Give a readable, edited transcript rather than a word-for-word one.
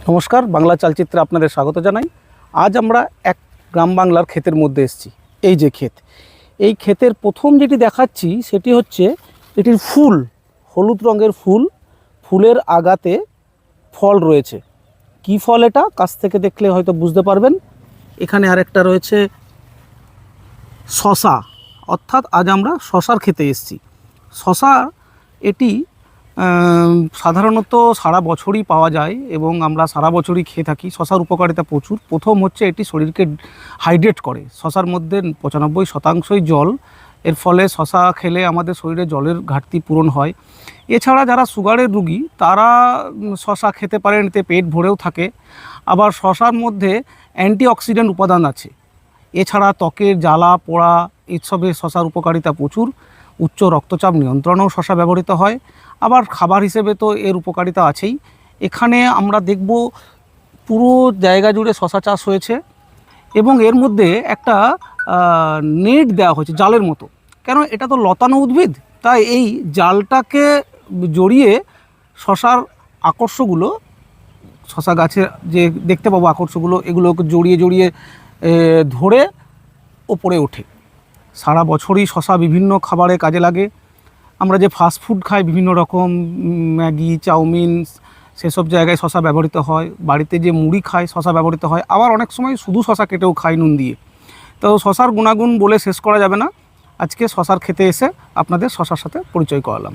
নমস্কার, বাংলা চালচিত্রে আপনাদের স্বাগত জানাই। আজ আমরা এক গ্রাম বাংলার ক্ষেতের মধ্যে এসেছি। এই যে ক্ষেত, এই ক্ষেতের প্রথম যেটি দেখাচ্ছি সেটি হচ্ছে এটির ফুল, হলুদ রঙের ফুল, ফুলের আগাতে ফল রয়েছে। কি ফল এটা কাছ থেকে দেখলে হয়তো বুঝতে পারবেন। এখানে আরেকটা রয়েছে শশা, অর্থাৎ আজ আমরা শশার খেতে এসেছি। শশা এটি সাধারণত সারা বছরই পাওয়া যায় এবং আমরা সারা বছরই খেয়ে থাকি। শশার উপকারিতা প্রচুর। প্রথম হচ্ছে এটি শরীরকে হাইড্রেট করে। শশার মধ্যে 95% জল, এর ফলে শশা খেলে আমাদের শরীরে জলের ঘাটতি পূরণ হয়। এছাড়া যারা সুগারের রুগী তারা শশা খেতে পারেন, এতে পেট ভরেও থাকে। আবার শশার মধ্যে অ্যান্টিঅক্সিডেন্ট উপাদান আছে। এছাড়া ত্বকের জ্বালা পোড়া এসবে শশার উপকারিতা প্রচুর। উচ্চ রক্তচাপ নিয়ন্ত্রণেও শশা ব্যবহৃত হয়। আবার খাবার হিসেবে তো এর উপকারিতা আছেই। এখানে আমরা দেখব পুরো জায়গা জুড়ে শশা চাষ হয়েছে এবং এর মধ্যে একটা নেট দেওয়া হয়েছে জালের মতো। কেন, এটা তো লতানো উদ্ভিদ, তাই এই জালটাকে জড়িয়ে শশার আকর্ষগুলো, শশা গাছে যে দেখতে পাবো আকর্ষগুলো, এগুলোকে জড়িয়ে জড়িয়ে ধরে ওপরে ওঠে। সারা বছরই শশা বিভিন্ন খাবারে কাজে লাগে। আমরা যে ফাস্টফুড খাই বিভিন্ন রকম, ম্যাগি, চাউমিন, সেসব জায়গায় শশা ব্যবহৃত হয়। বাড়িতে যে মুড়ি খাই শশা ব্যবহৃত হয়। আবার অনেক সময় শুধু শশা কেটেও খাই নুন দিয়ে। তো শশার গুণাগুণ বলে শেষ করা যাবে না। আজকে শশার খেতে এসে আপনাদের শশার সাথে পরিচয় করালাম।